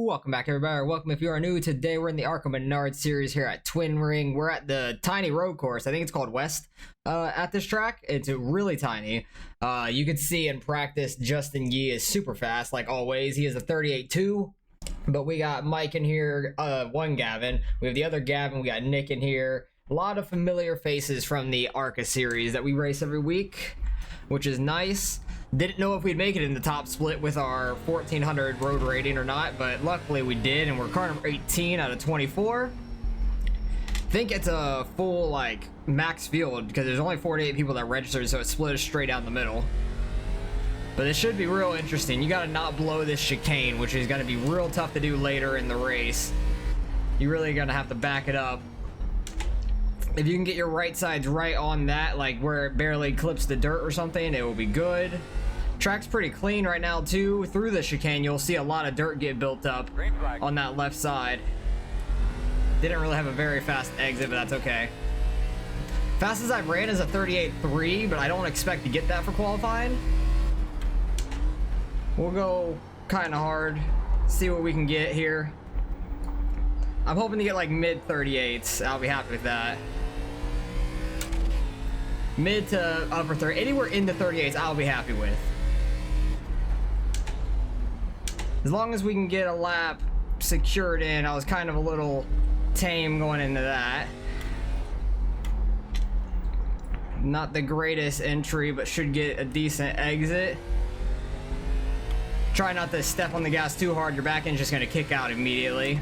Welcome back, everybody. Welcome if you are new. Today we're in the Arca Menards series here at Twin Ring. We're at the tiny road course. I think it's called West at this track. It's really tiny. You can see in practice Justin Yee is super fast like always. He is a 38.2. But we got Mike in here, one Gavin. We have the other Gavin. We got Nick in here. A lot of familiar faces from the Arca series that we race every week, which is nice. Didn't know if we'd make it in the top split with our 1400 road rating or not, but luckily we did, and we're car number 18 out of 24. Think it's a full like max field because there's only 48 people that registered, so it's split straight down the middle. But it should be real interesting. You gotta not blow this chicane, which is gonna be real tough to do later in the race. You're really gonna have to back it up. If you can get your right sides right on that, like where it barely clips the dirt or something, it will be good. Track's pretty clean right now too. Through the chicane, you'll see a lot of dirt get built up on that left side. Didn't really have a very fast exit, but that's okay. Fastest I've ran is a 38.3, but I don't expect to get that for qualifying. We'll go kind of hard, see what we can get here. I'm hoping to get like mid 38s. I'll be happy with that. Mid to upper 30, anywhere in the 38s, I'll be happy with. As long as we can get a lap secured in. I was kind of a little tame going into that. Not the greatest entry, but should get a decent exit. Try not to step on the gas too hard. Your back end's just gonna kick out immediately.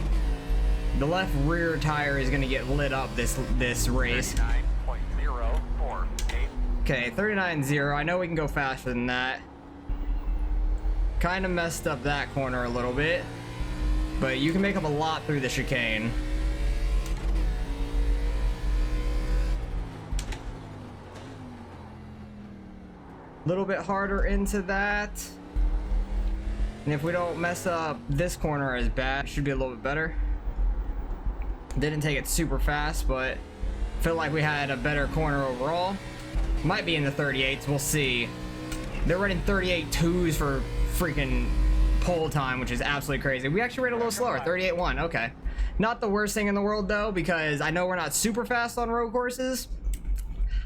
The left rear tire is gonna get lit up this race. 39.048. Okay, 39.0. I know we can go faster than that. Kind of messed up that corner a little bit, but you can make up a lot through the chicane. A little bit harder into that. And if we don't mess up this corner as bad, it should be a little bit better. Didn't take it super fast, but feel like we had a better corner overall. Might be in the 38s, we'll see. They're running 38.2s for freaking pole time, which is absolutely crazy. We actually ran a little slower, 38.1, okay. Not the worst thing in the world though, because I know we're not super fast on road courses.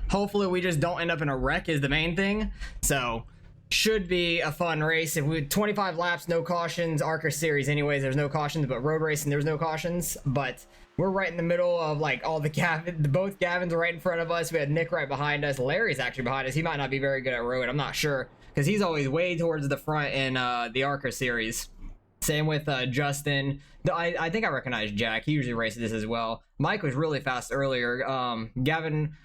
Hopefully we just don't end up in a wreck is the main thing. So should be a fun race. If we 25 laps, no cautions. Arca series anyways, there's no cautions, but road racing there's no cautions. But we're right in the middle of like all the both Gavins are right in front of us. We had Nick right behind us. Larry's actually behind us. He might not be very good at road, I'm not sure, because he's always way towards the front in the Arca series. Same with Justin. I think I recognize Jack. He usually races this as well. Mike was really fast earlier. Gavin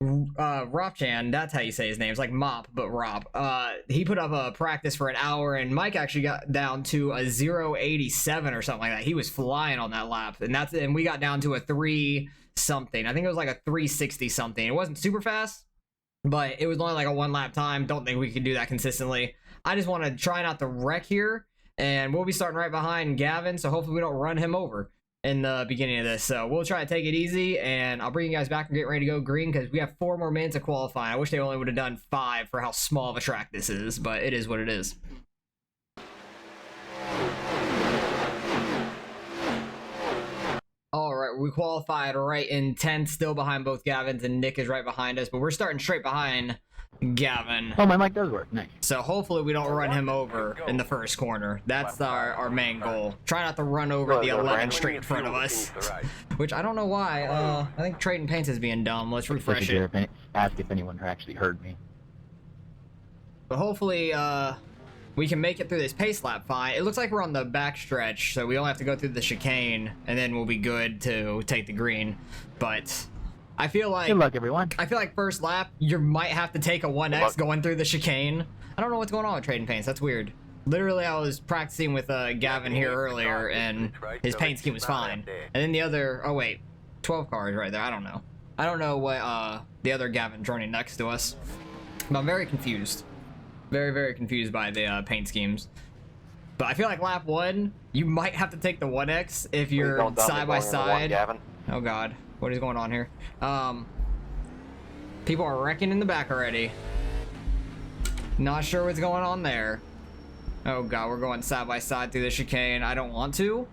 Ropchan, that's how you say his name. It's like Mop, but Rob. He put up a practice for an hour, and Mike actually got down to a 0.87 or something like that. He was flying on that lap, and we got down to a 3 something. I think it was like a 360 something. It wasn't super fast, but it was only like a 1 lap time. Don't think we can do that consistently. I just want to try not to wreck here, and we'll be starting right behind Gavin, so hopefully we don't run him over in the beginning of this. So we'll try to take it easy, and I'll bring you guys back and get ready to go green because we have 4 more minutes of qualifying. I wish they only would have done 5 for how small of a track this is, but it is what it is. All right, we qualified right in 10th, still behind both Gavins, and Nick is right behind us, but we're starting straight behind Gavin. Oh, my mic does work. Nice. So hopefully we don't run him over in the first corner. That's our main goal. Try not to run over the 11 straight in front of us. Which I don't know why. I think Trading Paints is being dumb. Let's refresh it. Ask if anyone actually heard me. But hopefully we can make it through this pace lap fine. It looks like we're on the back stretch, so we only have to go through the chicane, and then we'll be good to take the green. But I feel like, good luck, everyone. I feel like first lap, you might have to take a 1X going through the chicane. I don't know what's going on with Trading Paints. That's weird. Literally, I was practicing with Gavin here earlier, and his paint scheme was fine. And then the other, oh wait, 12 cars right there. I don't know. I don't know what the other Gavin's running next to us. But I'm very confused. Very, very confused by the paint schemes. But I feel like lap 1, you might have to take the 1X if you're side by side. Oh god. What is going on here? People are wrecking in the back already. Not sure what's going on there. Oh god, we're going side by side through the chicane. I don't want to.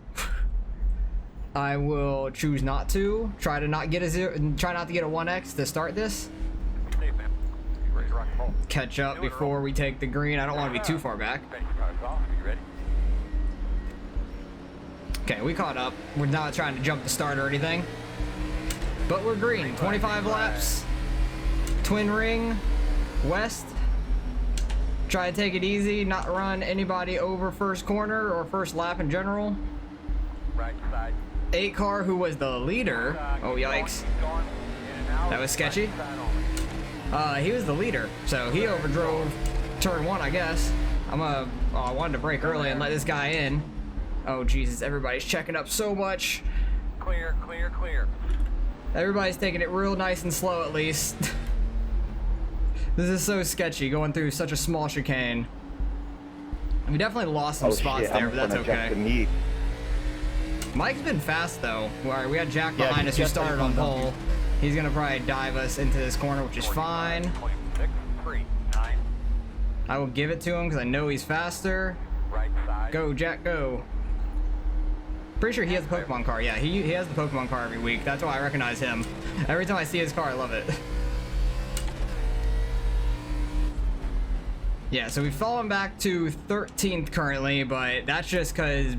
I will choose not to. Try to not get a zero. Try not to get a 1x to start this. Hey, man. You ready to rock and roll? Catch up before we take the green. I don't want to be too far back. Bench car's off. You ready? Okay, we caught up. We're not trying to jump the start or anything. But we're green. 25 laps. Twin ring. West. Try to take it easy. Not run anybody over first corner or first lap in general. Right side. 8 car who was the leader. Oh, yikes. That was sketchy. He was the leader, so he overdrove turn 1, I guess. I wanted to brake early and let this guy in. Oh, Jesus, everybody's checking up so much. Clear, clear, clear. Everybody's taking it real nice and slow, at least. This is so sketchy, going through such a small chicane. We definitely lost some spots there, but that's okay. Mike's been fast, though. We had Jack behind us who started on pole. He's going to probably dive us into this corner, which is fine. 26, 3, 9. I will give it to him because I know he's faster. Right side. Go, Jack, go. Pretty sure he has the Pokemon car. Yeah, he has the Pokemon car every week. That's why I recognize him. Every time I see his car, I love it. Yeah, so we've fallen back to 13th currently, but that's just because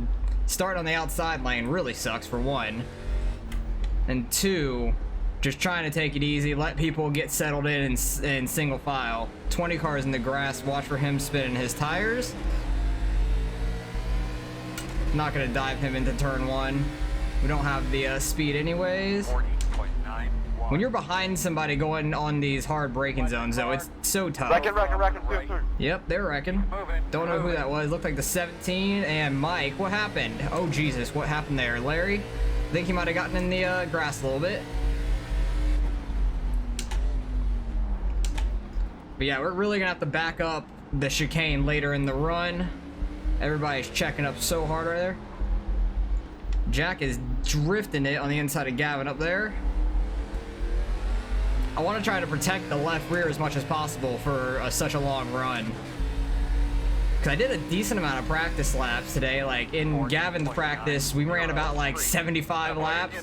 starting on the outside lane really sucks, for 1. And 2, just trying to take it easy, let people get settled in single file. 20 cars in the grass, watch for him spinning his tires. Not gonna dive him into turn 1. We don't have the speed anyways. 40.91. When you're behind somebody going on these hard braking zones, though, it's so tough. Reckon. Yep, they're wrecking. Don't know who that was. Looked like the 17 and Mike. What happened? Oh, Jesus, what happened there? Larry? I think he might have gotten in the grass a little bit. But yeah, we're really gonna have to back up the chicane later in the run. Everybody's checking up so hard right there. Jack is drifting it on the inside of Gavin up there. I want to try to protect the left rear as much as possible for such a long run. Because I did a decent amount of practice laps today. Like in Gavin's practice, we ran about like 75 laps.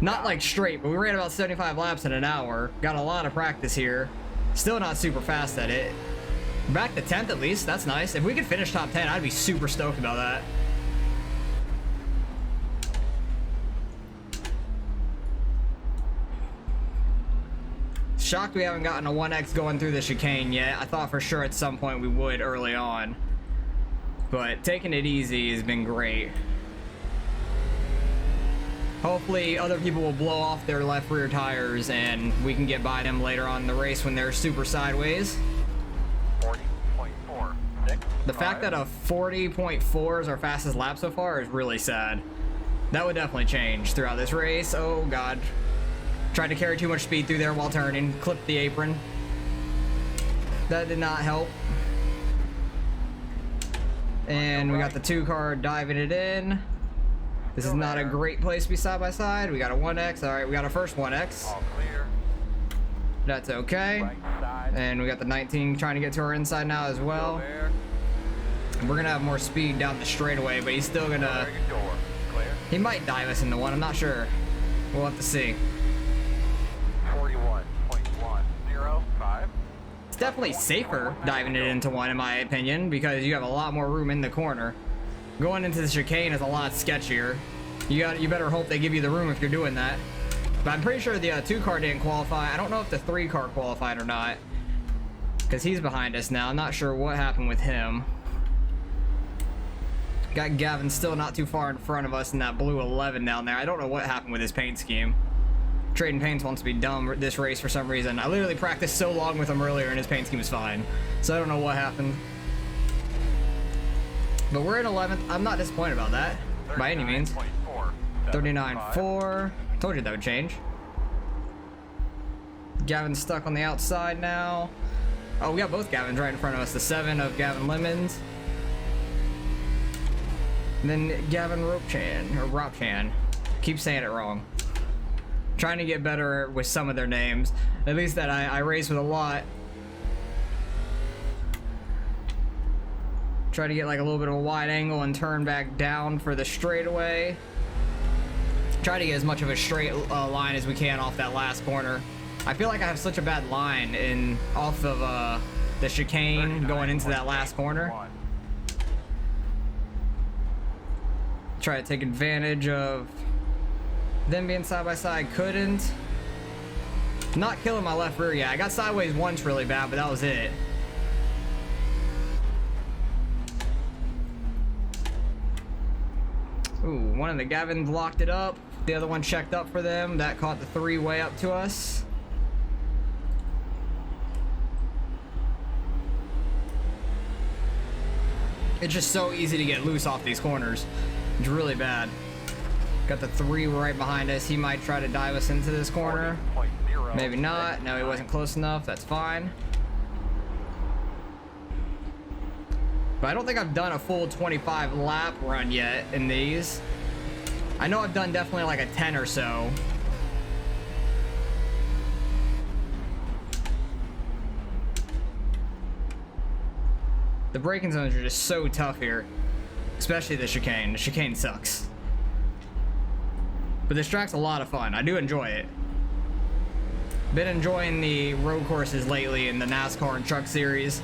Not like straight, but we ran about 75 laps in an hour. Got a lot of practice here. Still not super fast at it. Back to 10th at least. That's nice. If we could finish top 10, I'd be super stoked about that. Shocked we haven't gotten a 1x going through the chicane yet. I thought for sure at some point we would early on. But taking it easy has been great. Hopefully other people will blow off their left rear tires and we can get by them later on in the race when they're super sideways. 40.4. The fact that a 40.4 is our fastest lap so far is really sad. That would definitely change throughout this race. Oh God. Tried to carry too much speed through there while turning. Clipped the apron. That did not help. And we got the 2 car diving it in. This is not a great place to be side by side. We got a 1x. All right, we got our first 1x. All clear. That's okay. Right side. And we got the 19 trying to get to our inside now as well. There. We're gonna have more speed down the straightaway, but he's still gonna. Door. Clear. He might dive us into 1. I'm not sure. We'll have to see. 41.105. It's definitely safer diving it into 1 in my opinion, because you have a lot more room in the corner. Going into the chicane is a lot sketchier. You better hope they give you the room if you're doing that. But I'm pretty sure the 2 car didn't qualify. I don't know if the 3 car qualified or not, because he's behind us now. I'm not sure what happened with him. Got Gavin still not too far in front of us in that blue 11 down there. I don't know what happened with his paint scheme. Trading Paints wants to be dumb this race for some reason. I literally practiced so long with him earlier and his paint scheme was fine. So I don't know what happened. But we're in 11th. I'm not disappointed about that by any means. 39.4. Told you that would change. Gavin's stuck on the outside now. Oh, we got both Gavins right in front of us. The 7 of Gavin Lemons. And then Gavin Ropchan, or Ropchan. Keep saying it wrong. Trying to get better with some of their names. At least that I race with a lot. Try to get like a little bit of a wide angle and turn back down for the straightaway. Try to get as much of a straight line as we can off that last corner. I feel like I have such a bad line in off of the chicane going into that last corner. Try to take advantage of them being side by side. Couldn't. Not killing my left rear yet. I got sideways once really bad, but that was it. Ooh, one of the Gavins locked it up. The other one checked up for them. That caught the three way up to us. It's just so easy to get loose off these corners. It's really bad. Got the three right behind us. He might try to dive us into this corner. Maybe not. No, he wasn't close enough. That's fine. But I don't think I've done a full 25 lap run yet in these. I know I've done definitely like a 10 or so. The braking zones are just so tough here. Especially the chicane. The chicane sucks. But this track's a lot of fun. I do enjoy it. Been enjoying the road courses lately in the NASCAR and Truck Series.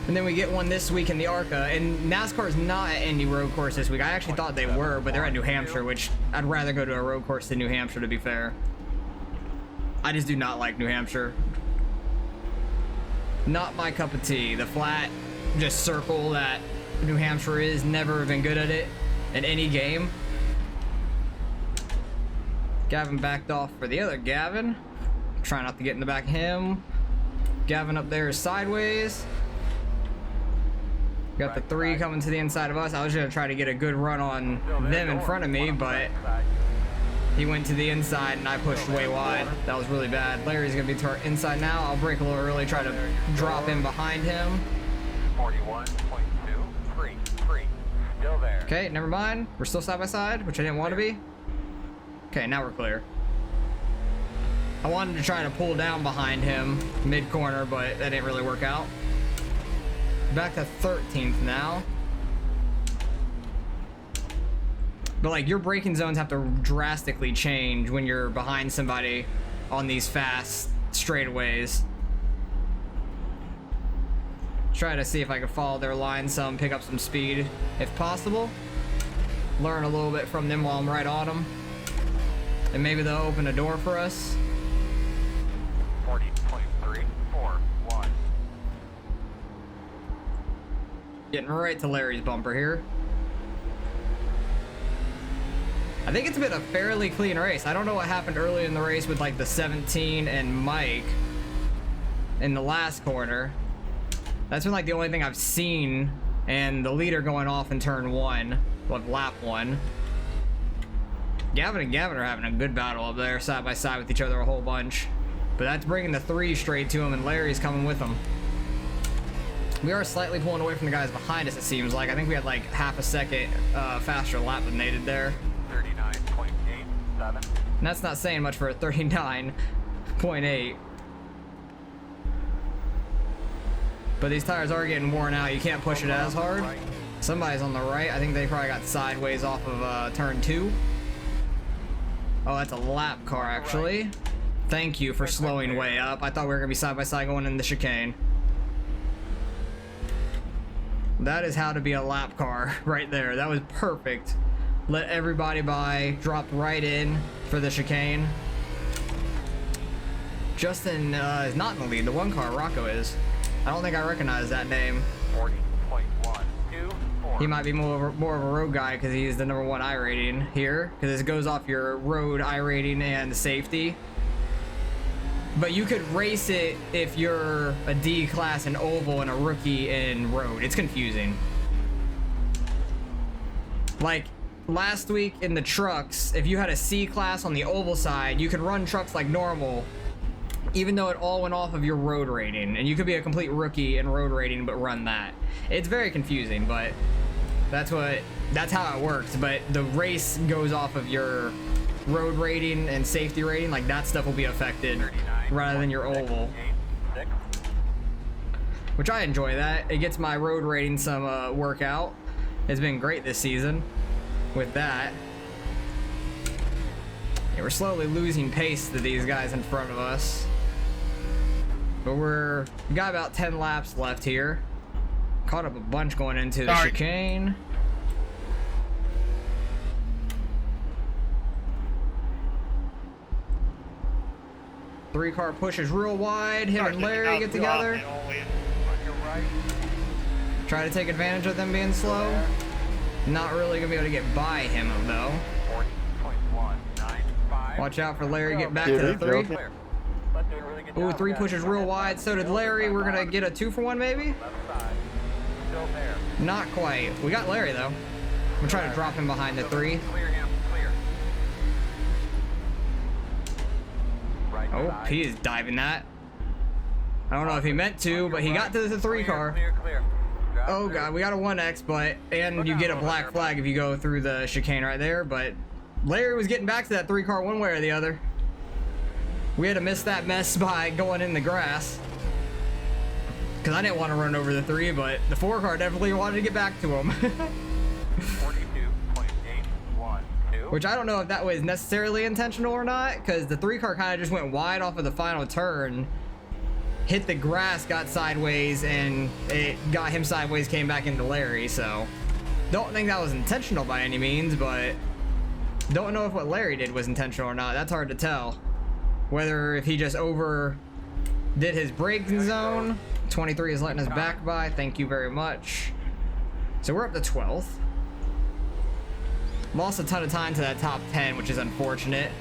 And then we get one this week in the Arca. And NASCAR's not at any road course this week. I actually thought they were, but they're at New Hampshire, which I'd rather go to a road course than New Hampshire, to be fair. I just do not like New Hampshire. Not my cup of tea. The flat, just circle that New Hampshire is, never been good at it in any game. Gavin backed off for the other Gavin. Try not to get in the back of him. Gavin up there is sideways. Got the three coming to the inside of us. I was gonna try to get a good run on them in front of me, but he went to the inside and I pushed way wide. That was really bad. Larry's gonna be to our inside now. I'll brake a little early, try to drop in behind him. 41.233. Still there. Okay, never mind. We're still side by side, which I didn't want to be. Okay, now we're clear. I wanted to try to pull down behind him mid-corner, but that didn't really work out. Back to 13th now. But like, your braking zones have to drastically change when you're behind somebody on these fast straightaways. Try to see if I can follow their line some, pick up some speed if possible. Learn a little bit from them while I'm right on them. And maybe they'll open a door for us. 40.341. Getting right to Larry's bumper here. I think it's been a fairly clean race. I don't know what happened early in the race with like the 17 and Mike in the last corner. That's been like the only thing I've seen, and the leader going off in turn one, like lap one. Gavin and Gavin are having a good battle up there, side by side with each other a whole bunch. But that's bringing the three straight to him, and Larry's coming with him. We are slightly pulling away from the guys behind us, it seems like. I think we had like half a second faster lap than they did there. 39.87. And that's not saying much for a 39.8. But these tires are getting worn out. You can't push it as hard. Somebody's on the right. I think they probably got sideways off of turn 2. Oh, that's a lap car, actually. Thank you for slowing way up. I thought we were going to be side by side going in the chicane. That is how to be a lap car right there. That was perfect. Let everybody by, dropped right in for the chicane. Justin is not in the lead. The one car, Rocco, is. I don't think I recognize that name. 40.124. He might be more of a road guy because he's the #1 iRating here. Because this goes off your road iRating and safety. But you could race it if you're a D class in oval and a rookie in road. It's confusing. Like last week in the trucks, if you had a C class on the oval side, you could run trucks like normal, even though it all went off of your road rating. And you could be a complete rookie in road rating, but run that. It's very confusing, but that's how it works. But the race goes off of your road rating and safety rating. Like that stuff will be affected rather than your oval. which I enjoy that. It gets my road rating some workout. It's been great this season with that. Yeah, we're slowly losing pace to these guys in front of us. But we got about 10 laps left here. Caught up a bunch going into the chicane. Three car pushes real wide. Him and Larry get together. Try to take advantage of them being slow. Not really gonna be able to get by him though. Watch out for Larry, get back to the three. Ooh, three pushes real wide, so did Larry. We're gonna get a 2-for-1 maybe? Not quite. We got Larry though. We'll try to drop him behind the three. Oh, he is diving that. I don't know if he meant to, but he got to the 3 car. Oh god, we got a 1X, and you get a black flag if you go through the chicane right there, but Larry was getting back to that 3 car one way or the other. We had to miss that mess by going in the grass. Because I didn't want to run over the 3, but the 4 car definitely wanted to get back to him. 42.812. Which I don't know if that was necessarily intentional or not, because the 3 car kind of just went wide off of the final turn, hit the grass, got sideways, and it got him sideways, came back into Larry, so don't think that was intentional by any means, but don't know if what Larry did was intentional or not. That's hard to tell. Whether if he just over did his braking zone. 23 is letting us back by. Thank you very much. So we're up to 12th. Lost a ton of time to that top 10, which is unfortunate.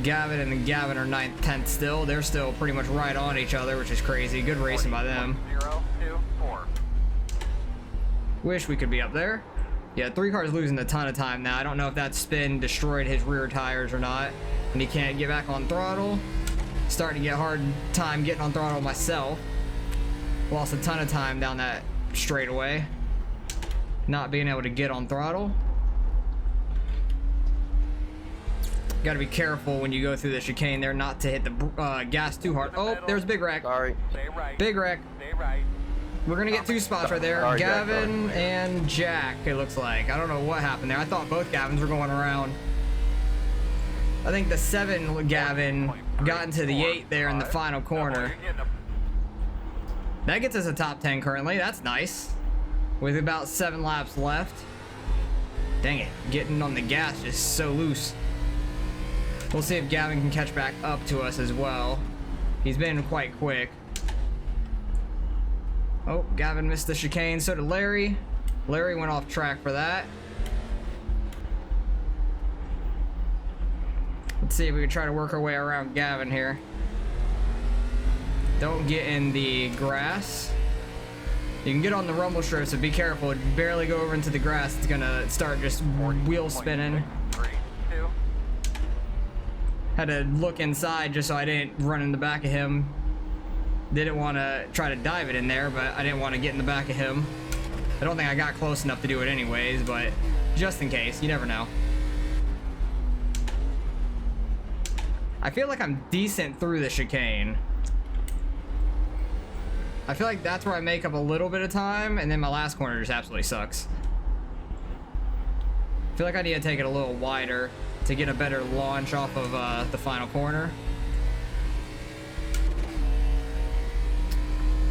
Gavin and Gavin are 9th, 10th still. They're still pretty much right on each other, which is crazy. Good racing by them. 024. Wish we could be up there. Yeah, 3 cars losing a ton of time now. I don't know if that spin destroyed his rear tires or not, and he can't get back on throttle. Starting to get a hard time getting on throttle myself. Lost a ton of time down that straightaway. Not being able to get on throttle. Got to be careful when you go through the chicane there not to hit the gas too hard. Oh, there's Big Wreck. Sorry. Stay right. Big Wreck. Stay right. We're gonna get 2 spots right there. Sorry, Jack, Gavin sorry. and Jack, it looks like. I don't know what happened there. I thought both Gavins were going around. I think the 7 Gavin got into the 8 there in the final corner. That gets us a top 10 currently. That's nice. With about 7 laps left. Dang it. Getting on the gas just so loose. We'll see if Gavin can catch back up to us as well. He's been quite quick. Oh, Gavin missed the chicane. So did Larry. Larry went off track for that. Let's see if we can try to work our way around Gavin here. Don't get in the grass. You can get on the rumble strip, so be careful. Barely go over into the grass. It's gonna start just wheel spinning. 3, 2. Had to look inside just so I didn't run in the back of him. Didn't want to try to dive it in there, but I didn't want to get in the back of him. I don't think I got close enough to do it anyways, but just in case, you never know. I feel like I'm decent through the chicane. I feel like that's where I make up a little bit of time, and then my last corner just absolutely sucks. I feel like I need to take it a little wider to get a better launch off of the final corner.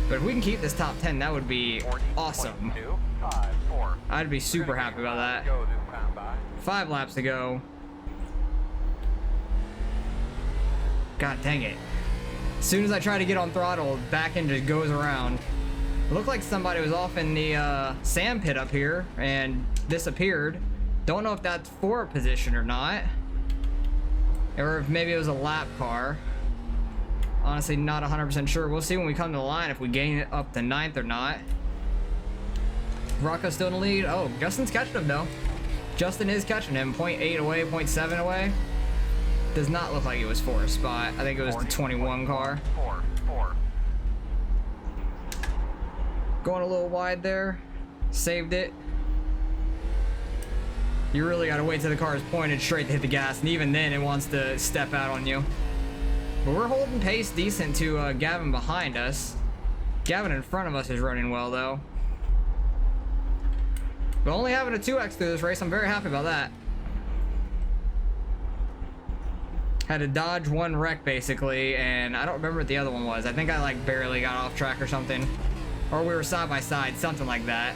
But if we can keep this top 10, that would be awesome. 40.254. I'd be super happy about that. Go this time by. 5 laps to go. God dang it. As soon as I try to get on throttle, back end just goes around. It looked like somebody was off in the sand pit up here and disappeared. Don't know if that's for a position or not. Or if maybe it was a lap car. Honestly, not 100% sure. We'll see when we come to the line if we gain it up to 9th or not. Rocco's still in the lead. Oh, Justin's catching him though. Justin is catching him. 0.8 away, 0.7 away. Does not look like it was for a spot. I think it was the 21 car. 4. Going a little wide there. Saved it. You really gotta wait till the car is pointed straight to hit the gas, and even then it wants to step out on you. But we're holding pace decent to Gavin behind us. Gavin in front of us is running well, though. But only having a 2x through this race, I'm very happy about that. Had to dodge one wreck, basically, and I don't remember what the other one was. I think I, like, barely got off track or something. Or we were side by side, something like that.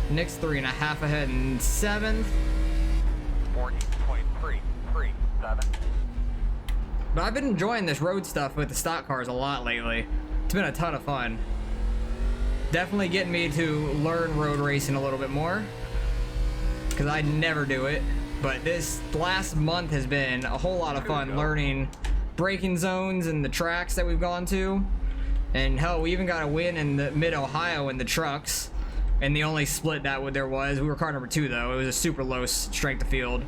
Nick's 3.5 ahead in 7th. 40.337. But I've been enjoying this road stuff with the stock cars a lot lately. It's been a ton of fun. Definitely getting me to learn road racing a little bit more, because I never do it. But this last month has been a whole lot of fun learning braking zones and the tracks that we've gone to. And hell, we even got a win in the mid-Ohio in the trucks. And the only split that there was, we were car number 2 though. It was a super low strength of field.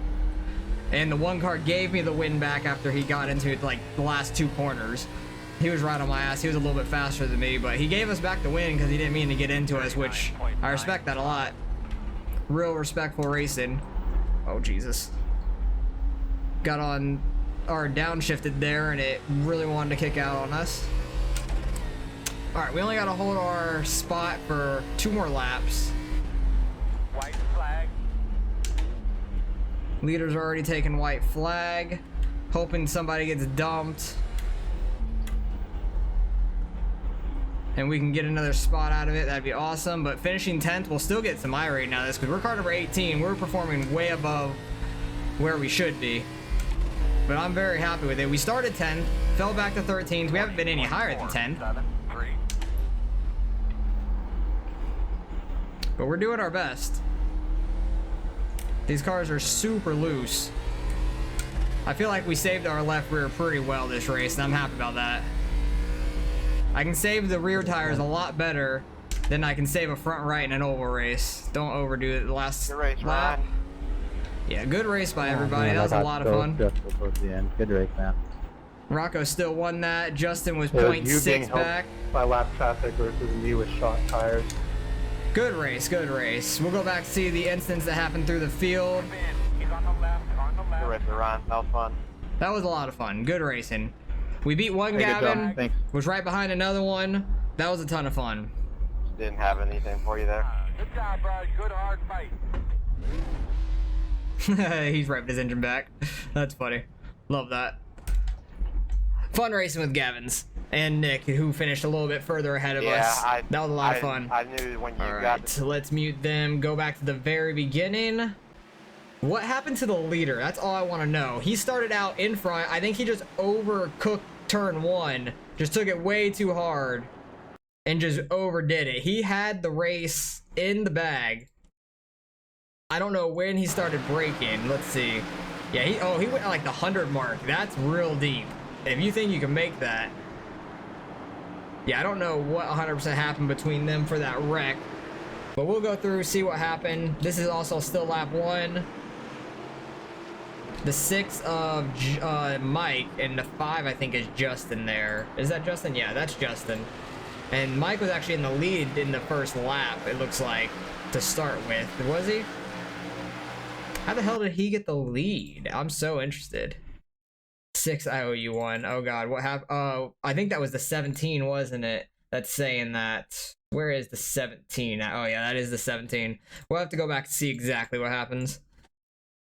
And the one car gave me the win back after he got into like the last 2 corners. He was right on my ass. He was a little bit faster than me, but he gave us back the win because he didn't mean to get into us, which I respect that a lot. Real respectful racing. Oh, Jesus. Got on our downshifted there, and it really wanted to kick out on us. Alright, we only got to hold our spot for 2 more laps. White flag. Leader's already taken white flag. Hoping somebody gets dumped. And we can get another spot out of it. That'd be awesome. But finishing 10th, we'll still get some iRacing out of this because we're car number 18. We're performing way above where we should be. But I'm very happy with it. We started 10th, fell back to 13th. We haven't been any higher than 10th. But we're doing our best. These cars are super loose. I feel like we saved our left rear pretty well this race, and I'm happy about that. I can save the rear tires a lot better than I can save a front right in an oval race. Don't overdo it the last race, lap. Ryan. Yeah, good race by everybody. Man, That was a lot of fun. Stressful towards the end. Good race, man. Rocco still won that. Justin was It was you being 0.6 helped back. by lap traffic versus me with shot tires. Good race, good race. We'll go back to see the incidents that happened through the field. He's on the left, on the Good left. race, Ryan. That was fun. That was a lot of fun. Good racing. We beat one Hey, good job. Gavin, Thanks. was right behind another one. That was a ton of fun. Didn't have anything for you there. Good job, bud. Good hard fight. He's revved his engine back. That's funny. Love that. Fun racing with Gavins and Nick, who finished a little bit further ahead of us. That was a lot of fun. I knew when you All got right, so let's mute them. Go back to the very beginning. What happened to the leader? That's all I want to know. He started out in front. I think he just overcooked turn 1. Just took it way too hard and just overdid it. He had the race in the bag. I don't know when he started braking. Let's see. Yeah, he went at like the 100 mark. That's real deep. If you think you can make that. Yeah, I don't know what 100% happened between them for that wreck. But we'll go through, see what happened. This is also still lap 1. The 6 of Mike, and the 5 I think is Justin there. Is that Justin? Yeah, that's Justin. And Mike was actually in the lead in the first lap, it looks like, to start with. Was he? How the hell did he get the lead? I'm so interested. 6 I owe you 1. Oh god, what happened? Oh, I think that was the 17, wasn't it? That's saying that. Where is the 17? Oh yeah, that is the 17. We'll have to go back to see exactly what happens.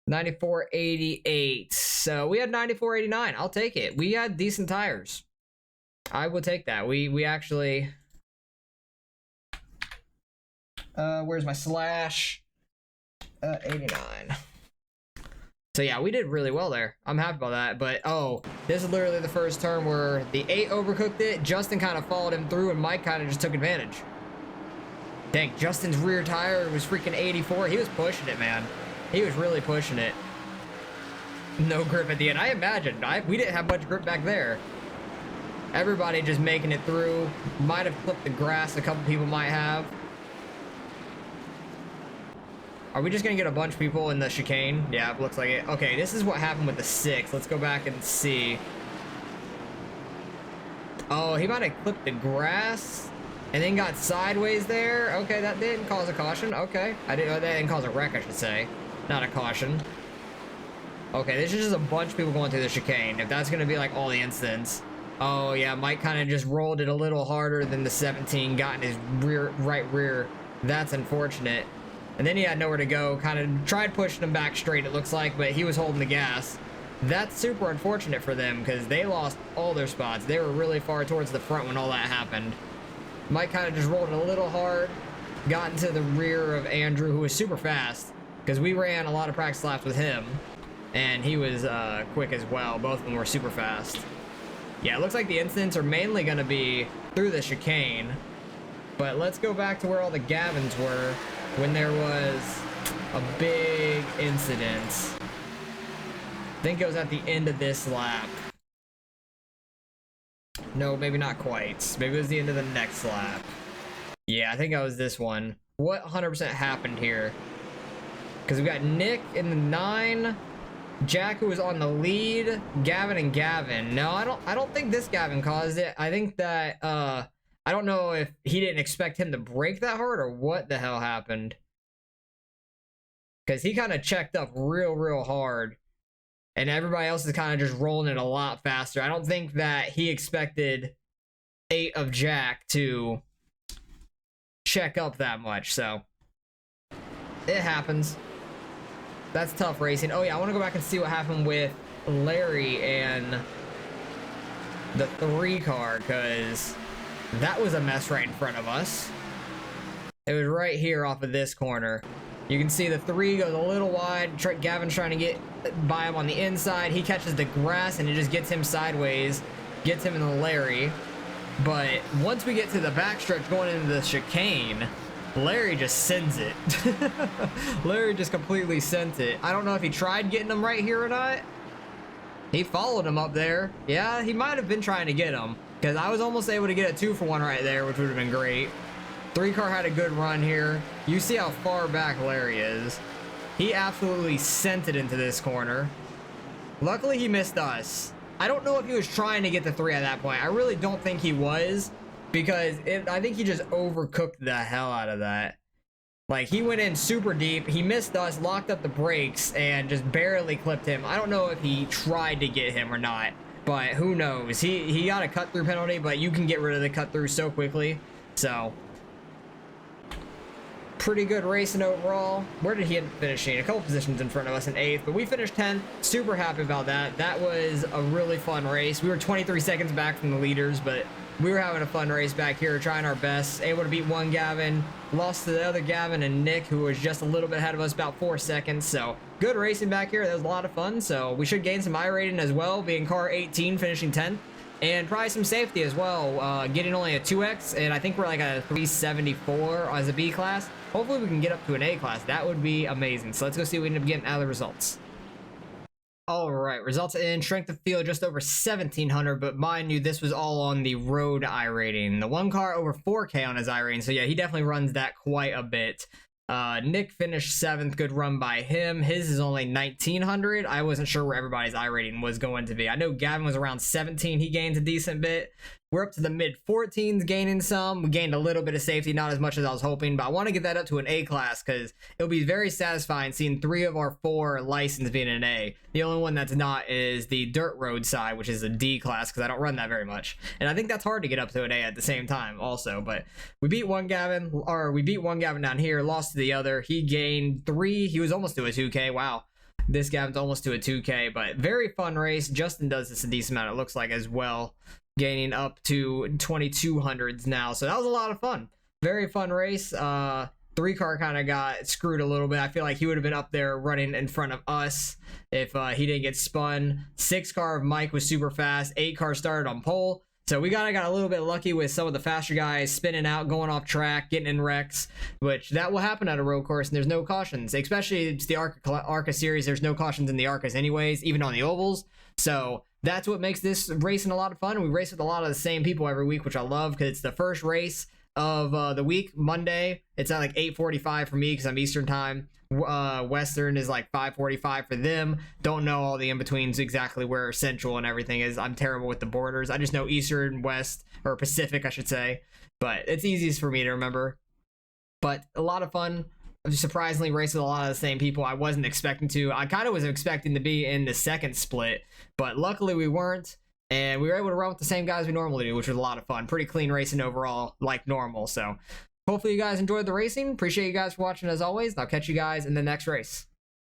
94.88. So we had 94.89. I'll take it. We had decent tires. I will take that. We actually. Where's my slash? 89. So yeah, we did really well there. I'm happy about that. But oh, this is literally the first turn where the 8 overcooked it. Justin kind of followed him through, and Mike kind of just took advantage. Dang, Justin's rear tire was freaking 84. He was pushing it, man. He was really pushing it. No grip at the end. I imagined. We didn't have much grip back there. Everybody just making it through. Might have clipped the grass. A couple people might have. Are we just gonna get a bunch of people in the chicane? Yeah, it looks like it. Okay, this is what happened with the 6. Let's go back and see. Oh, he might have clipped the grass and then got sideways there. Okay, that didn't cause a caution. Okay, that didn't cause a wreck, I should say. Not a caution. Okay, this is just a bunch of people going through the chicane. If that's gonna be like all the incidents, Oh yeah, Mike kind of just rolled it a little harder than the 17, got in his right rear. That's unfortunate. And then he had nowhere to go, kind of tried pushing him back straight, it looks like, but he was holding the gas. That's super unfortunate for them because they lost all their spots. They were really far towards the front when all that happened. Mike kind of just rolled it a little hard, got into the rear of Andrew, who was super fast because we ran a lot of practice laps with him, and he was quick as well. Both of them were super fast. Yeah, it looks like the incidents are mainly going to be through the chicane, but let's go back to where all the Gavins were when there was a big incident. I think it was at the end of this lap. No, maybe not quite. Maybe it was the end of the next lap. Yeah, I think that was this one. What 100% happened here? Because we got Nick in the 9, Jack, who was on the lead, Gavin and Gavin. No, I don't think this Gavin caused it. I think that I don't know if he didn't expect him to brake that hard or what the hell happened. Because he kind of checked up real hard. And everybody else is kind of just rolling it a lot faster. I don't think that he expected 8 of Jack to check up that much. So it happens. That's tough racing. Oh yeah, I want to go back and see what happened with Larry and the 3 car, because that was a mess right in front of us. It was right here off of this corner. You can see the 3 goes a little wide. Gavin's trying to get by him on the inside. He catches the grass and it just gets him sideways, gets him in the Larry. But once we get to the backstretch going into the chicane, Larry just sends it. Larry just completely sent it. I don't know if he tried getting him right here or not. He followed him up there. Yeah, he might have been trying to get him, because I was almost able to get a 2-for-1 right there, which would have been great. 3 car had a good run here. You see how far back Larry is. He absolutely sent it into this corner. Luckily, he missed us. I don't know if he was trying to get the 3 at that point. I really don't think he was, because I think he just overcooked the hell out of that. Like, he went in super deep. He missed us, locked up the brakes, and just barely clipped him. I don't know if he tried to get him or not, but who knows. He got a cut-through penalty, but you can get rid of the cut-through so quickly. So pretty good racing overall. Where did he end up finishing? A couple positions in front of us in 8th, but we finished 10th. Super happy about that. That was a really fun race. We were 23 seconds back from the leaders, but we were having a fun race back here, trying our best. Able to beat one Gavin, lost to the other Gavin and Nick, who was just a little bit ahead of us, about 4 seconds. So good racing back here. That was a lot of fun. So we should gain some iRating as well, being car 18, finishing 10th. And probably some safety as well, getting only a 2X, and I think we're like a 374 as a B class. Hopefully we can get up to an A class. That would be amazing. So let's go see what we end up getting out of the results. All right, results in strength of field just over 1,700, but mind you, this was all on the road iRating. The 1 car over 4K on his iRating, so yeah, he definitely runs that quite a bit. Nick finished 7th, good run by him. His is only 1,900. I wasn't sure where everybody's iRating was going to be. I know Gavin was around 17. He gains a decent bit. We're up to the mid 14s, gaining some. We gained a little bit of safety, not as much as I was hoping, but I want to get that up to an A class because it'll be very satisfying seeing 3 of our 4 licenses being an A. The only one that's not is the dirt road side, which is a D class because I don't run that very much. And I think that's hard to get up to an A at the same time also, but we beat one Gavin down here, lost to the other. He gained 3. He was almost to a 2K. Wow. This Gavin's almost to a 2K, but very fun race. Justin does this a decent amount, it looks like, as well, gaining up to 2,200s now. So that was a lot of fun. Very fun race. 3 car kind of got screwed a little bit. I feel like he would have been up there running in front of us if he didn't get spun. 6 car of Mike was super fast. 8 car started on pole. So we got a little bit lucky with some of the faster guys spinning out, going off track, getting in wrecks, which that will happen at a road course, and there's no cautions. Especially it's the Arca series, there's no cautions in the Arcas anyways, even on the ovals. So that's what makes this racing a lot of fun. We race with a lot of the same people every week, which I love because it's the first race of the week, Monday. It's at like 8:45 for me because I'm Eastern time. Western is like 5:45 for them. Don't know all the in-betweens exactly where Central and everything is. I'm terrible with the borders. I just know Eastern, West, or Pacific, I should say. But it's easiest for me to remember. But a lot of fun. Surprisingly raced with a lot of the same people I wasn't expecting to. I kind of was expecting to be in the second split, but luckily we weren't. And we were able to run with the same guys we normally do, which was a lot of fun. Pretty clean racing overall, like normal. So hopefully you guys enjoyed the racing. Appreciate you guys for watching as always. And I'll catch you guys in the next race.